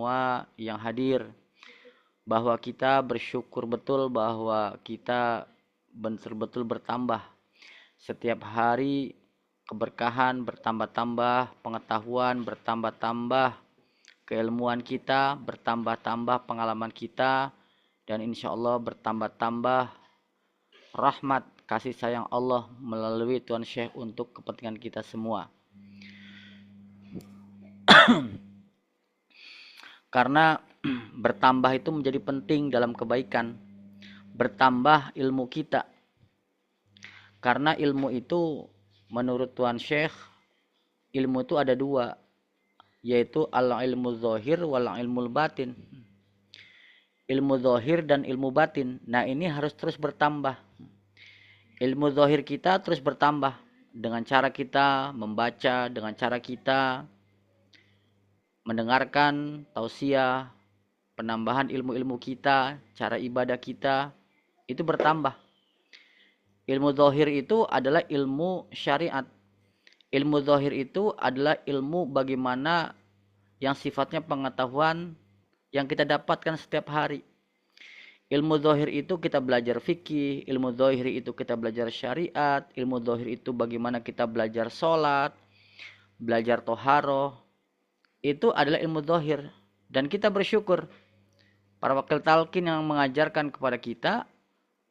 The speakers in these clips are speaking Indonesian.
semua yang hadir, bahwa kita bersyukur betul bahwa kita betul-betul bertambah setiap hari, keberkahan bertambah-tambah, pengetahuan bertambah-tambah, keilmuan kita bertambah-tambah, pengalaman kita, dan insya Allah bertambah-tambah rahmat kasih sayang Allah melalui Tuan Syekh untuk kepentingan kita semua. Karena bertambah itu menjadi penting dalam kebaikan. Bertambah ilmu kita. Karena ilmu itu menurut Tuan Syekh, ilmu itu ada dua, yaitu al-ilmu zahir wal ilmu batin. Ilmu zahir dan ilmu batin. Nah, ini harus terus bertambah. Ilmu zahir kita terus bertambah dengan cara kita membaca, dengan cara kita mendengarkan tausiah, penambahan ilmu-ilmu kita, cara ibadah kita itu bertambah. Ilmu zahir itu adalah ilmu syariat. Ilmu zahir itu adalah ilmu bagaimana yang sifatnya pengetahuan yang kita dapatkan setiap hari. Ilmu zahir itu kita belajar fikih, ilmu zahir itu kita belajar syariat, ilmu zahir itu bagaimana kita belajar sholat, belajar toharoh. Itu adalah ilmu zahir. Dan kita bersyukur para wakil talqin yang mengajarkan kepada kita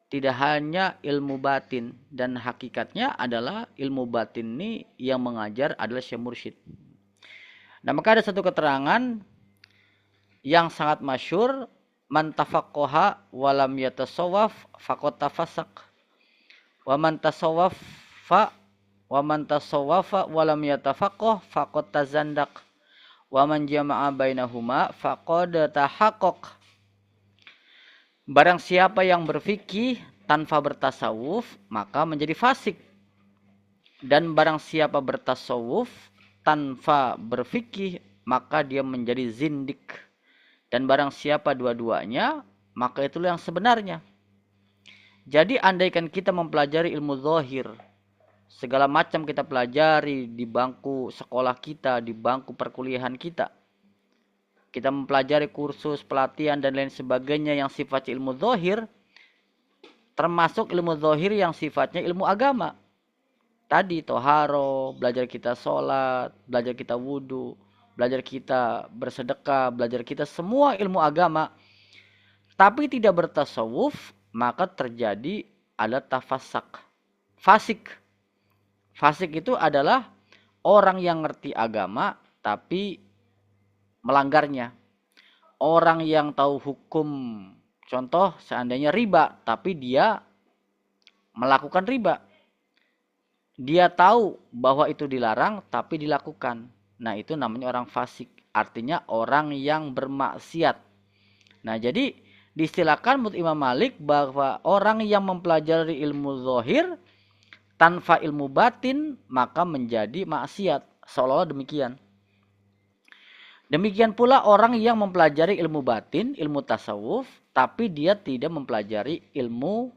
tidak hanya ilmu batin, dan hakikatnya adalah ilmu batin ini yang mengajar adalah Syekh Mursyid. Nah, maka ada satu keterangan yang sangat masyhur, man tafaqqaha walam yatasawwaf faqad tafasaq, wa man tasawwafa walam yatafaqqah faqad tazandaq, wa man jama'a bainahuma faqad tahaqqaq. Barang siapa yang berfikih tanpa bertasawuf maka menjadi fasik, dan barang siapa bertasawuf tanpa berfikih maka dia menjadi zindik, dan barang siapa dua-duanya maka itulah yang sebenarnya. Jadi andaikan kita mempelajari ilmu zahir, segala macam kita pelajari di bangku sekolah kita, di bangku perkuliahan kita, kita mempelajari kursus, pelatihan, dan lain sebagainya yang sifatnya ilmu zahir, termasuk ilmu zahir yang sifatnya ilmu agama. Tadi toharo, belajar kita sholat, belajar kita wudhu, belajar kita bersedekah, belajar kita semua ilmu agama, tapi tidak bertasawuf, maka terjadi ada tafasak. Fasik. Fasik itu adalah orang yang ngerti agama, tapi melanggarnya. Orang yang tahu hukum, contoh seandainya riba, tapi dia melakukan riba. Dia tahu bahwa itu dilarang, tapi dilakukan. Nah, itu namanya orang fasik. Artinya orang yang bermaksiat. Nah, jadi diistilahkan menurut Imam Malik bahwa orang yang mempelajari ilmu zahir tanpa ilmu batin maka menjadi maksiat. Seolah-olah demikian. Demikian pula orang yang mempelajari ilmu batin, ilmu tasawuf, tapi dia tidak mempelajari ilmu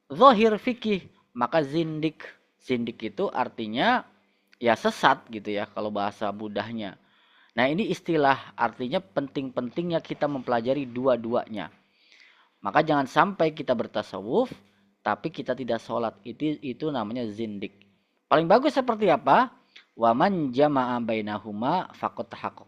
zahir fikih, maka zindik. Zindik itu artinya ya sesat gitu ya kalau bahasa mudahnya. Nah, ini istilah artinya penting-pentingnya kita mempelajari dua-duanya. Maka jangan sampai kita bertasawuf tapi kita tidak sholat. Itu namanya zindik. Paling bagus seperti apa? Waman jama'a bainahuma faqad tahaqqaq.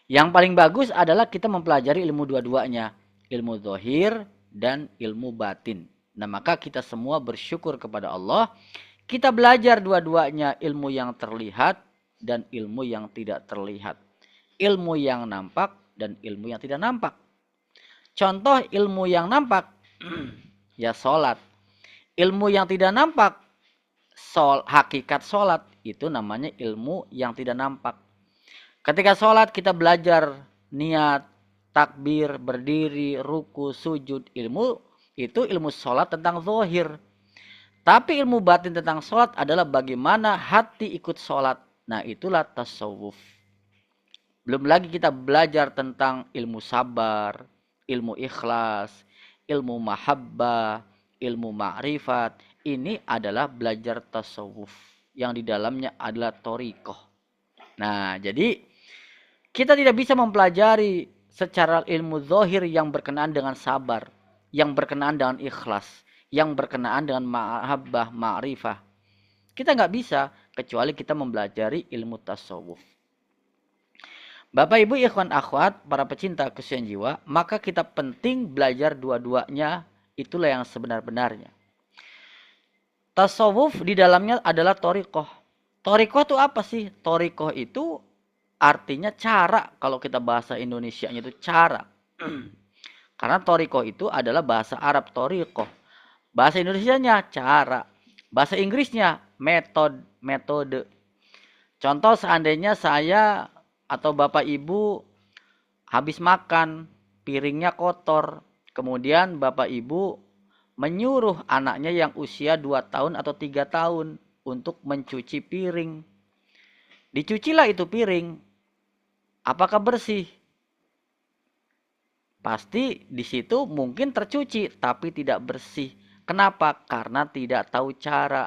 Yang paling bagus adalah kita mempelajari ilmu dua-duanya, ilmu zahir dan ilmu batin. Nah, maka kita semua bersyukur kepada Allah, kita belajar dua-duanya, ilmu yang terlihat dan ilmu yang tidak terlihat, ilmu yang nampak dan ilmu yang tidak nampak. Contoh ilmu yang nampak ya sholat. Ilmu yang tidak nampak, hakikat sholat, itu namanya ilmu yang tidak nampak. Ketika sholat kita belajar niat, takbir, berdiri, ruku, sujud. Ilmu itu ilmu sholat tentang zahir. Tapi ilmu batin tentang sholat adalah bagaimana hati ikut sholat. Nah, itulah tasawuf. Belum lagi kita belajar tentang ilmu sabar, ilmu ikhlas, ilmu mahabbah, ilmu ma'rifat. Ini adalah belajar tasawuf yang di dalamnya adalah thariqah. Nah, jadi Kita tidak bisa mempelajari secara ilmu zahir yang berkenaan dengan sabar, yang berkenaan dengan ikhlas, yang berkenaan dengan mahabbah, ma'rifah. Kita nggak bisa kecuali kita mempelajari ilmu tasawuf. Bapak Ibu ikhwan akhwat, para pecinta kesucian jiwa, maka kita penting belajar dua-duanya, itulah yang sebenar-benarnya. Tasawuf di dalamnya adalah thariqah. Thariqah itu apa sih? Thariqah itu artinya cara, kalau kita bahasa Indonesianya itu cara. Karena thariqah itu adalah bahasa Arab thariqah. Bahasa Indonesianya cara. Bahasa Inggrisnya metode. Contoh seandainya saya atau Bapak Ibu habis makan, piringnya kotor. Kemudian Bapak Ibu menyuruh anaknya yang usia 2 tahun atau 3 tahun untuk mencuci piring. Dicucilah itu piring. Apakah bersih? Pasti di situ mungkin tercuci tapi tidak bersih. Kenapa? Karena tidak tahu cara.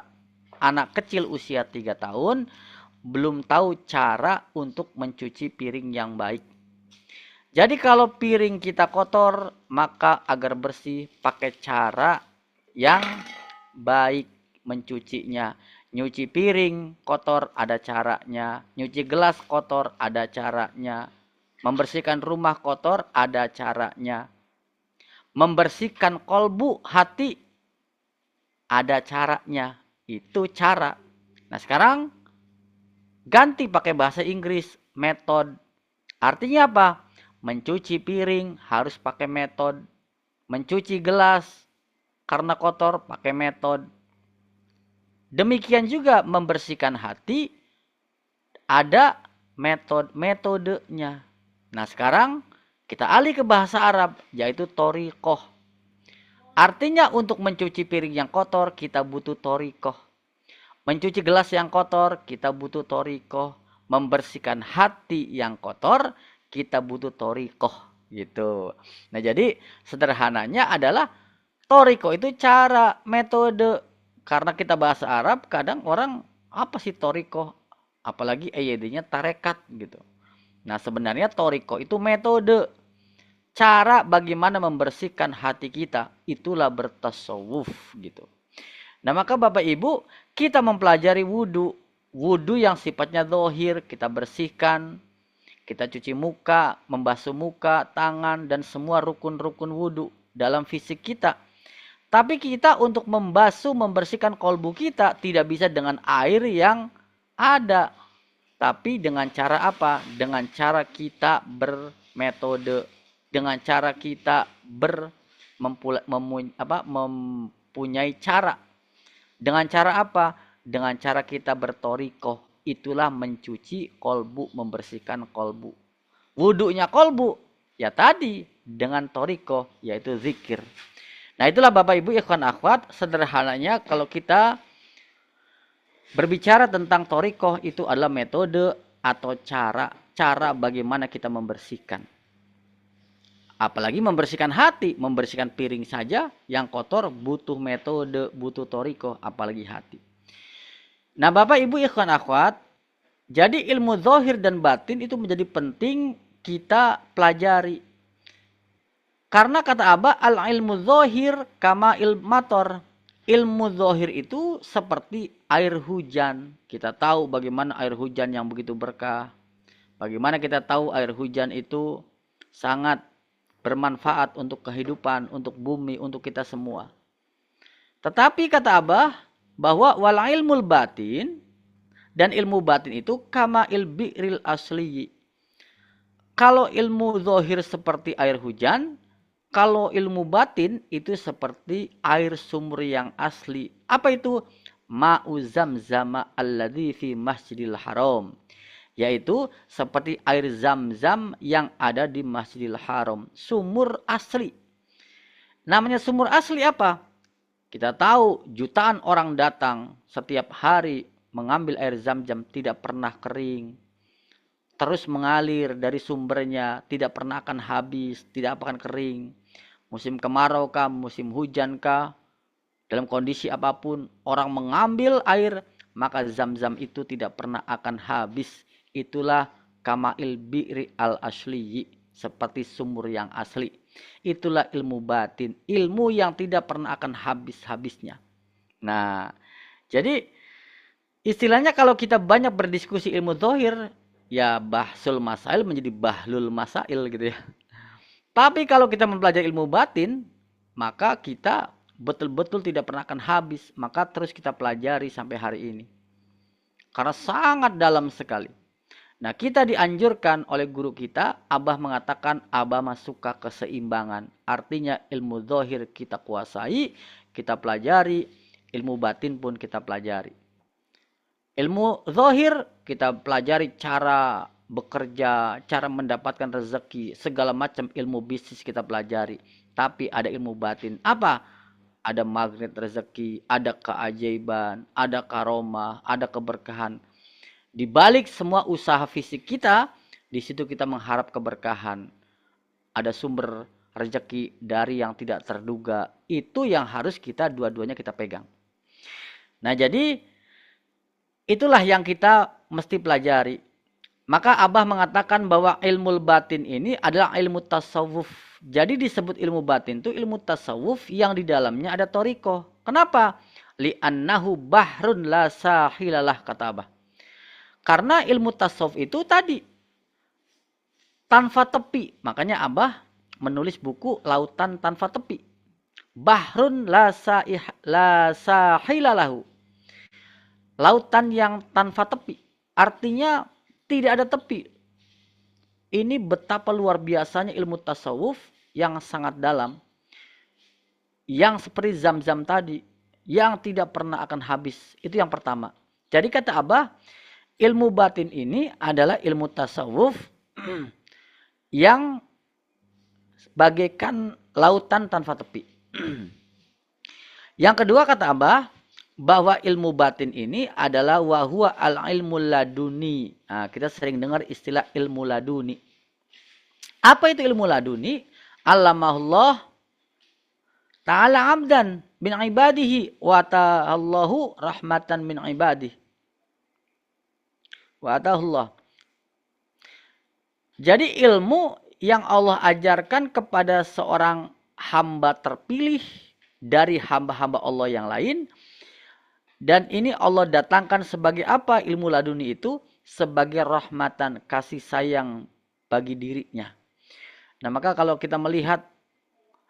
Anak kecil usia 3 tahun belum tahu cara untuk mencuci piring yang baik. Jadi kalau piring kita kotor, maka agar bersih pakai cara yang baik mencucinya. Nyuci piring kotor ada caranya, nyuci gelas kotor ada caranya, membersihkan rumah kotor ada caranya, membersihkan kolbu hati ada caranya. Itu cara. Nah sekarang ganti pakai bahasa Inggris, method. Artinya apa? Mencuci piring harus pakai metode. Mencuci gelas karena kotor pakai metode. Demikian juga membersihkan hati ada metodenya. Nah sekarang kita alih ke bahasa Arab yaitu thariqah. Artinya untuk mencuci piring yang kotor kita butuh thariqah. Mencuci gelas yang kotor kita butuh thariqah. Membersihkan hati yang kotor kita butuh thariqah gitu. Nah jadi sederhananya adalah thariqah itu cara, metode. Karena kita bahasa Arab kadang orang apa sih thariqah? Apalagi EYD-nya tarekat gitu. Nah sebenarnya thariqah itu metode. Cara bagaimana membersihkan hati kita. Itulah bertasawuf gitu. Nah maka Bapak Ibu kita mempelajari wudhu. Wudhu yang sifatnya zahir kita bersihkan. Kita cuci muka, membasuh muka, tangan, dan semua rukun-rukun wudhu dalam fisik kita. Tapi kita untuk membasuh, membersihkan kolbu kita tidak bisa dengan air yang ada. Tapi dengan cara apa? Dengan cara kita bermetode. Dengan cara kita mempunyai cara. Dengan cara apa? Dengan cara kita berthariqah. Itulah mencuci kolbu, membersihkan kolbu. Wudhunya kolbu, ya tadi dengan thariqah, yaitu zikir. Nah itulah Bapak Ibu ikhwan akhwat, sederhananya kalau kita berbicara tentang thariqah itu adalah metode atau cara bagaimana kita membersihkan. Apalagi membersihkan hati, membersihkan piring saja yang kotor butuh metode, butuh thariqah, apalagi hati. Nah Bapak Ibu ikhwan akhwat, jadi ilmu zahir dan batin itu menjadi penting kita pelajari. Karena kata Abah, al-ilmu zahir kama ilmator. Ilmu zahir itu seperti air hujan. Kita tahu bagaimana air hujan yang begitu berkah. Bagaimana kita tahu air hujan itu sangat bermanfaat untuk kehidupan, untuk bumi, untuk kita semua. Tetapi kata Abah, bahwa wal ilmul batin, dan ilmu batin itu kama ilbi'ril asli. Kalau ilmu zahir seperti air hujan, kalau ilmu batin itu seperti air sumur yang asli. Apa itu? Ma'u zamzama alladzi fi masjidil haram. Yaitu seperti air zam-zam yang ada di masjidil haram. Sumur asli. Namanya sumur asli apa? Kita tahu jutaan orang datang setiap hari mengambil air zam-zam tidak pernah kering. Terus mengalir dari sumbernya, tidak pernah akan habis, tidak akan kering. Musim kemarau kah, musim hujan kah, dalam kondisi apapun, orang mengambil air, maka zam-zam itu tidak pernah akan habis. Itulah Kama'il bi'ri al-asliyi, seperti sumur yang asli. Itulah ilmu batin, ilmu yang tidak pernah akan habis-habisnya. Nah, jadi istilahnya kalau kita banyak berdiskusi ilmu zahir, ya bahsul masail menjadi bahlul masail gitu ya. Tapi kalau kita mempelajari ilmu batin, maka kita betul-betul tidak pernah akan habis. Maka terus kita pelajari sampai hari ini. Karena sangat dalam sekali. Nah, kita dianjurkan oleh guru kita, Abah mengatakan Abah masuk ke keseimbangan. Artinya ilmu zahir kita kuasai, kita pelajari, ilmu batin pun kita pelajari. Ilmu zahir kita pelajari cara bekerja, cara mendapatkan rezeki, segala macam ilmu bisnis kita pelajari. Tapi ada ilmu batin. Apa? Ada magnet rezeki, ada keajaiban, ada karomah, ada keberkahan. Di balik semua usaha fisik kita, di situ kita mengharap keberkahan. Ada sumber rezeki dari yang tidak terduga. Itu yang harus kita dua-duanya kita pegang. Nah, jadi itulah yang kita mesti pelajari. Maka Abah mengatakan bahwa ilmu batin ini adalah ilmu tasawuf. Jadi disebut ilmu batin itu ilmu tasawuf yang di dalamnya ada toriko. Kenapa? Li'annahu bahrun la sahilalah, kata Abah. Karena ilmu tasawuf itu tadi tanpa tepi. Makanya Abah menulis buku Lautan Tanpa Tepi. Bahrun la sahilalahu. Lautan yang tanpa tepi. Artinya tidak ada tepi. Ini betapa luar biasanya ilmu tasawuf yang sangat dalam. Yang seperti zam-zam tadi. Yang tidak pernah akan habis. Itu yang pertama. Jadi kata Abah, ilmu batin ini adalah ilmu tasawuf yang bagaikan lautan tanpa tepi. Yang kedua kata Abah, bahwa ilmu batin ini adalah wahwa al-ilmu laduni. Nah, kita sering dengar istilah ilmu laduni. Apa itu ilmu laduni? Allamahullah ta'ala abdan min ibadihi wa ta'allahu rahmatan min ibadihi. Wa'atahullah. Jadi ilmu yang Allah ajarkan kepada seorang hamba terpilih dari hamba-hamba Allah yang lain. Dan ini Allah datangkan sebagai apa ilmu laduni itu? Sebagai rahmatan, kasih sayang bagi dirinya. Nah, maka kalau kita melihat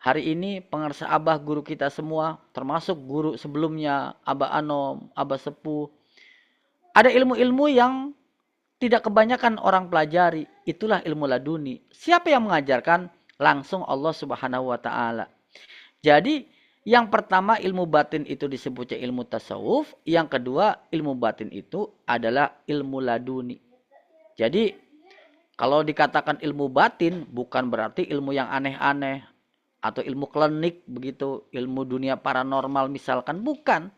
hari ini pengarsa Abah guru kita semua, termasuk guru sebelumnya, Abah Anom, Abah Sepuh. Ada ilmu-ilmu yang tidak kebanyakan orang pelajari. Itulah ilmu laduni. Siapa yang mengajarkan? Langsung Allah Subhanahu wa ta'ala. Jadi yang pertama ilmu batin itu disebutnya ilmu tasawuf. Yang kedua ilmu batin itu adalah ilmu laduni. Jadi kalau dikatakan ilmu batin bukan berarti ilmu yang aneh-aneh. Atau ilmu klinik begitu. Ilmu dunia paranormal misalkan. Bukan.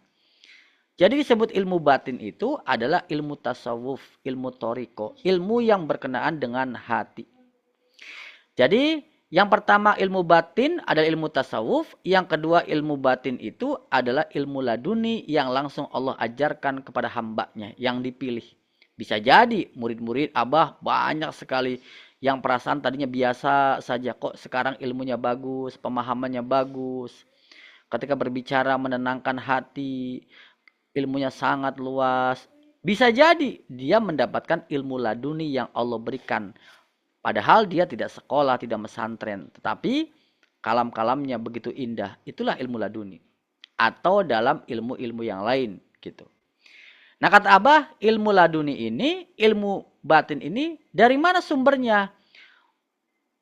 Jadi disebut ilmu batin itu adalah ilmu tasawuf, ilmu toriko, ilmu yang berkenaan dengan hati. Jadi yang pertama ilmu batin adalah ilmu tasawuf, yang kedua ilmu batin itu adalah ilmu laduni yang langsung Allah ajarkan kepada hambanya yang dipilih. Bisa jadi murid-murid Abah banyak sekali yang perasaan tadinya biasa saja, kok sekarang ilmunya bagus, pemahamannya bagus. Ketika berbicara menenangkan hati, ilmunya sangat luas. Bisa jadi dia mendapatkan ilmu laduni yang Allah berikan. Padahal dia tidak sekolah, tidak mesantren. Tetapi kalam-kalamnya begitu indah. Itulah ilmu laduni. Atau dalam ilmu-ilmu yang lain. Gitu. Nah kata Abah, ilmu laduni ini, ilmu batin ini, dari mana sumbernya?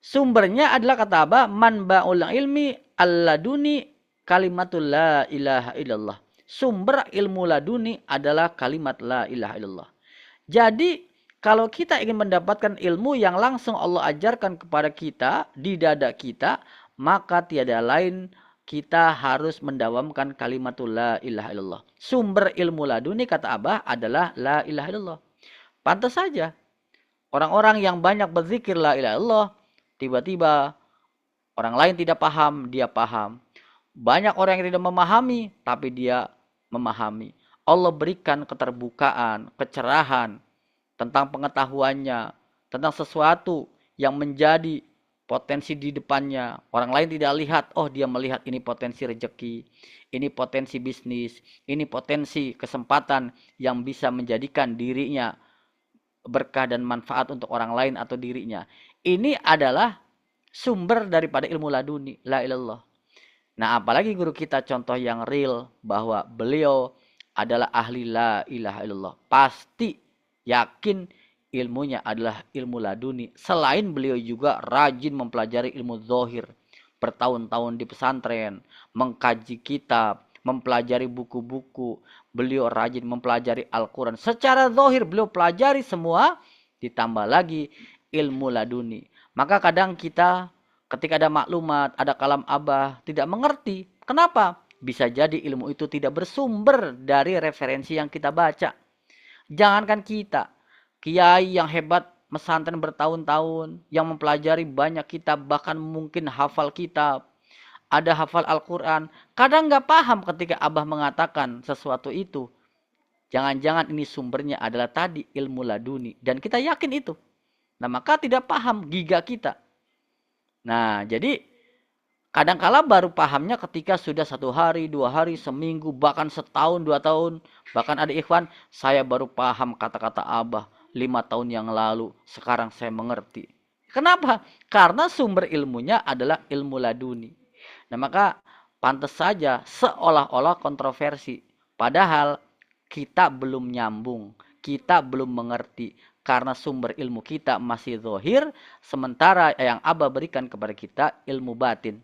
Sumbernya adalah kata Abah, manba'ul ilmi al-laduni kalimatul la ilaha illallah. Sumber ilmu laduni adalah kalimat la ilaha illallah. Jadi kalau kita ingin mendapatkan ilmu yang langsung Allah ajarkan kepada kita di dada kita, maka tiada lain kita harus mendawamkan kalimatul la ilaha illallah. Sumber ilmu laduni kata Abah adalah la ilaha illallah. Pantas saja orang-orang yang banyak berzikir la ilaha illallah, tiba-tiba orang lain tidak paham, dia paham. Banyak orang yang tidak memahami, tapi dia memahami. Allah berikan keterbukaan, kecerahan tentang pengetahuannya. tentang sesuatu yang menjadi potensi di depannya. Orang lain tidak lihat, oh dia melihat ini potensi rezeki, ini potensi bisnis, ini potensi kesempatan yang bisa menjadikan dirinya berkah dan manfaat untuk orang lain atau dirinya. Ini adalah sumber daripada ilmu laduni, la ilallah. Nah, apalagi guru kita contoh yang real bahwa beliau adalah ahli la ilaha illallah. Pasti yakin ilmunya adalah ilmu laduni. Selain beliau juga rajin mempelajari ilmu zohir. Bertahun-tahun di pesantren, mengkaji kitab, mempelajari buku-buku. Beliau rajin mempelajari Al-Quran. Secara zohir beliau pelajari semua, ditambah lagi ilmu laduni. Maka kadang kita ketika ada maklumat, ada kalam abah, tidak mengerti. Kenapa? Bisa jadi ilmu itu tidak bersumber dari referensi yang kita baca. Jangankan kita, kiai yang hebat pesantren bertahun-tahun, yang mempelajari banyak kitab, bahkan mungkin hafal kitab, ada hafal Al-Quran. Kadang nggak paham ketika abah mengatakan sesuatu itu. Jangan-jangan ini sumbernya adalah tadi ilmu laduni. Dan kita yakin itu. Nah maka tidak paham giga kita. Nah, jadi kadangkala baru pahamnya ketika sudah 1 hari, 2 hari, seminggu, bahkan setahun, 2 tahun. Bahkan ada ikhwan, saya baru paham kata-kata abah 5 tahun yang lalu. Sekarang saya mengerti. Kenapa? Karena sumber ilmunya adalah ilmu laduni. Nah, maka pantas saja seolah-olah kontroversi. Padahal kita belum nyambung. Kita belum mengerti. Karena sumber ilmu kita masih zohir, sementara yang abah berikan kepada kita ilmu batin.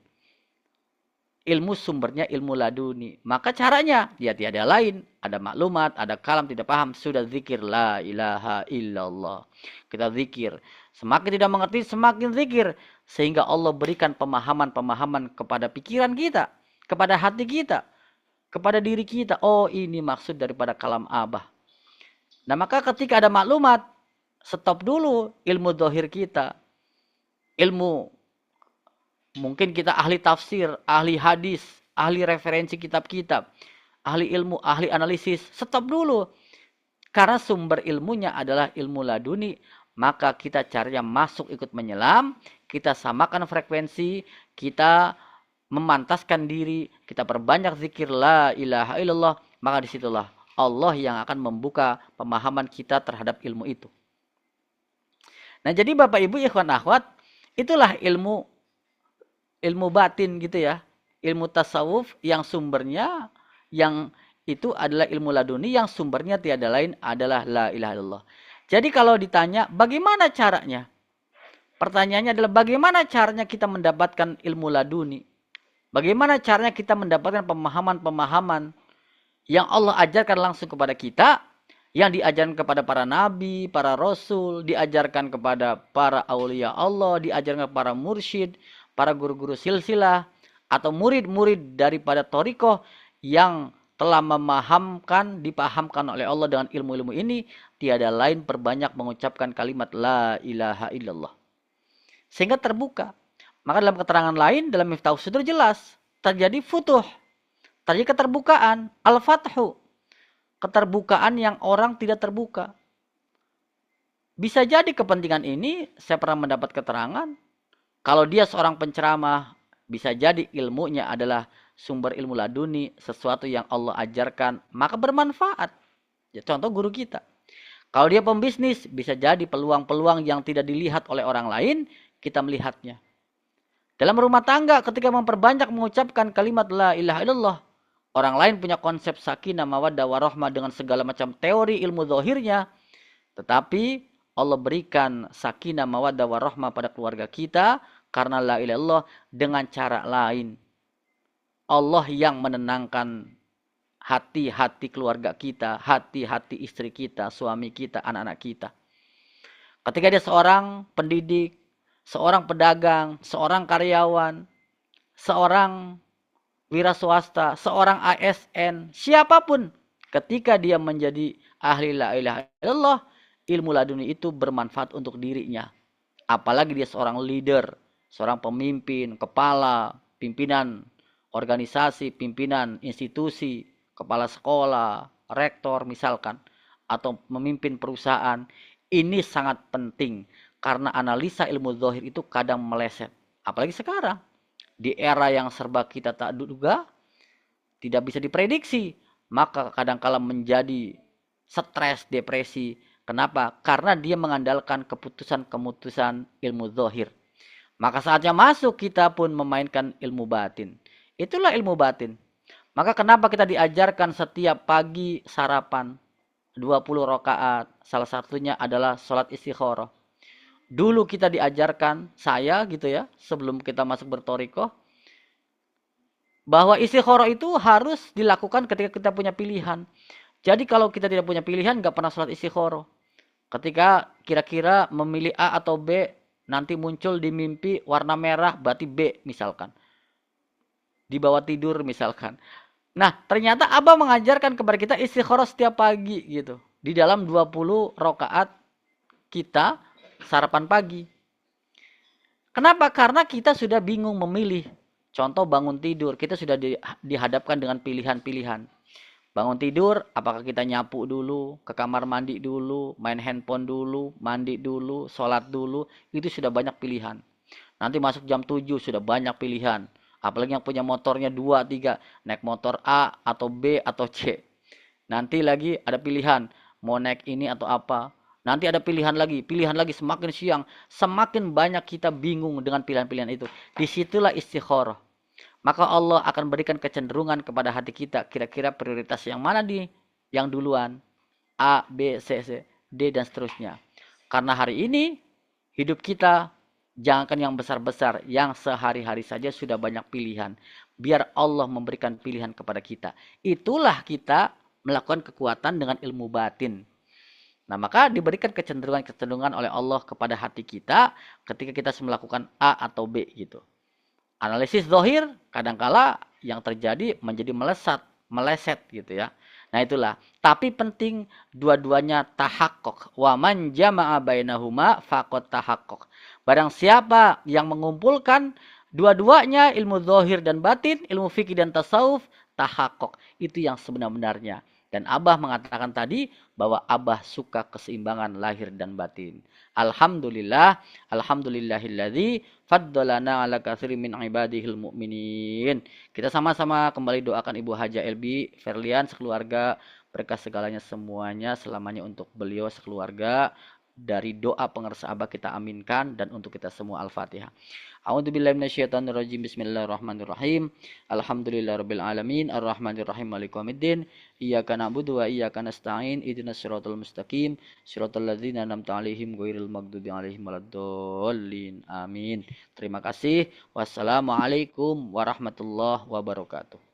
Ilmu sumbernya ilmu laduni. Maka caranya, ya tiada lain. Ada maklumat, ada kalam tidak paham, sudah zikir la ilaha illallah. Kita zikir. Semakin tidak mengerti, semakin zikir. Sehingga Allah berikan pemahaman-pemahaman kepada pikiran kita, kepada hati kita, kepada diri kita. Oh, ini maksud daripada kalam abah. Nah, maka ketika ada maklumat, stop dulu ilmu dohir kita. Ilmu, mungkin kita ahli tafsir, ahli hadis, ahli referensi kitab-kitab, ahli ilmu, ahli analisis. Stop dulu. Karena sumber ilmunya adalah ilmu laduni. Maka kita caranya masuk ikut menyelam. Kita samakan frekuensi. Kita memantaskan diri. Kita perbanyak zikir la ilaha illallah. Maka disitulah Allah yang akan membuka pemahaman kita terhadap ilmu itu. Nah, jadi Bapak Ibu ikhwan akhwat, itulah ilmu batin gitu ya. Ilmu tasawuf yang sumbernya yang itu adalah ilmu laduni, yang sumbernya tiada lain adalah la ilaha illallah. Jadi kalau ditanya bagaimana caranya? Pertanyaannya adalah bagaimana caranya kita mendapatkan ilmu laduni? Bagaimana caranya kita mendapatkan pemahaman-pemahaman yang Allah ajarkan langsung kepada kita, yang diajarkan kepada para nabi, para rasul, diajarkan kepada para aulia Allah, diajarkan kepada para mursyid, para guru-guru silsilah, atau murid-murid daripada thariqah yang telah dipahamkan oleh Allah dengan ilmu-ilmu ini, tiada lain perbanyak mengucapkan kalimat la ilaha illallah. Sehingga terbuka. Maka dalam keterangan lain, dalam Miftahus Sudur jelas, terjadi futuh, terjadi keterbukaan, al-fathu. Keterbukaan yang orang tidak terbuka. Bisa jadi kepentingan ini, saya pernah mendapat keterangan, kalau dia seorang penceramah, bisa jadi ilmunya adalah sumber ilmu laduni, sesuatu yang Allah ajarkan, maka bermanfaat. Ya, contoh guru kita. Kalau dia pembisnis, bisa jadi peluang-peluang yang tidak dilihat oleh orang lain, kita melihatnya. Dalam rumah tangga, ketika memperbanyak mengucapkan kalimat la ilaha illallah, orang lain punya konsep sakinah, mawaddah, warahmah dengan segala macam teori ilmu zahirnya. Tetapi Allah berikan sakinah, mawaddah, warahmah pada keluarga kita karena la ilaha illallah dengan cara lain. Allah yang menenangkan hati-hati keluarga kita, hati-hati istri kita, suami kita, anak-anak kita. Ketika dia seorang pendidik, seorang pedagang, seorang karyawan, seorang wira swasta, seorang ASN, siapapun, ketika dia menjadi ahli la ilaha illallah, ilmu laduni itu bermanfaat untuk dirinya. Apalagi dia seorang leader, seorang pemimpin, kepala, pimpinan organisasi, pimpinan institusi, kepala sekolah, rektor misalkan, atau memimpin perusahaan. Ini sangat penting Karena analisa ilmu zahir itu kadang meleset. Apalagi sekarang. Di era yang serba kita tak duga, tidak bisa diprediksi. Maka kadangkala menjadi stres, depresi. Kenapa? Karena dia mengandalkan keputusan-keputusan ilmu zahir. Maka saatnya masuk kita pun memainkan ilmu batin. Itulah ilmu batin. Maka kenapa kita diajarkan setiap pagi sarapan 20 rakaat. Salah satunya adalah sholat istikharah. Dulu kita diajarkan, saya gitu ya, sebelum kita masuk bertorikoh, bahwa istikharah itu harus dilakukan ketika kita punya pilihan. Jadi kalau kita tidak punya pilihan, nggak pernah sholat istikharah. Ketika kira-kira memilih A atau B, nanti muncul di mimpi warna merah, berarti B misalkan. Di bawah tidur misalkan. Nah, ternyata Abah mengajarkan kepada kita istikharah setiap pagi gitu. Di dalam 20 rakaat kita sarapan pagi. Kenapa? Karena kita sudah bingung memilih. Contoh bangun tidur, kita sudah dihadapkan dengan pilihan-pilihan. Bangun tidur, apakah kita nyapu dulu, ke kamar mandi dulu, main handphone dulu, mandi dulu, sholat dulu, itu sudah banyak pilihan. Nanti masuk jam 7 sudah banyak pilihan. Apalagi yang punya motornya 2, 3. Naik motor A atau B atau C. Nanti lagi ada pilihan. Mau naik ini atau apa. Nanti ada pilihan lagi semakin siang. Semakin banyak kita bingung dengan pilihan-pilihan itu. Disitulah istikharah. Maka Allah akan berikan kecenderungan kepada hati kita. Kira-kira prioritas yang mana yang duluan. A, B, C, D, dan seterusnya. Karena hari ini hidup kita jangankan yang besar-besar, yang sehari-hari saja sudah banyak pilihan. Biar Allah memberikan pilihan kepada kita. Itulah kita melakukan kekuatan dengan ilmu batin. Nah, maka diberikan kecenderungan-kecenderungan oleh Allah kepada hati kita ketika kita melakukan A atau B gitu. Analisis zahir kadangkala yang terjadi menjadi meleset gitu ya. Nah, itulah. Tapi penting dua-duanya tahakkuk. Wa man jama'a bainahuma faqad tahakkuk. Barang siapa yang mengumpulkan dua-duanya, ilmu zahir dan batin, ilmu fikih dan tasawuf, tahakkuk. Itu yang sebenar-benarnya. Dan Abah mengatakan tadi bahwa Abah suka keseimbangan lahir dan batin. Alhamdulillah, alhamdulillahilladzi faddalana ala katsirin min ibadihil mu'minin. Kita sama-sama kembali doakan Ibu Haja Elbi Ferlian sekeluarga, berkah segalanya semuanya selamanya untuk beliau sekeluarga. Dari doa pengersa Abah kita aminkan dan untuk kita semua Al-Fatihah. A'udzubillahi minasyaitonirrajim. Bismillahirrahmanirrahim. Alhamdulillahirabbil alamin arrahmanirrahim maliki yaumiddin. Iyyaka na'budu wa iyyaka nasta'in. Ihdinas siratal mustaqim. Siratal ladzina an'amta 'alaihim ghairil maghdubi 'alaihim waladdallin. Amin. Terima kasih. Wassalamualaikum warahmatullahi wabarakatuh.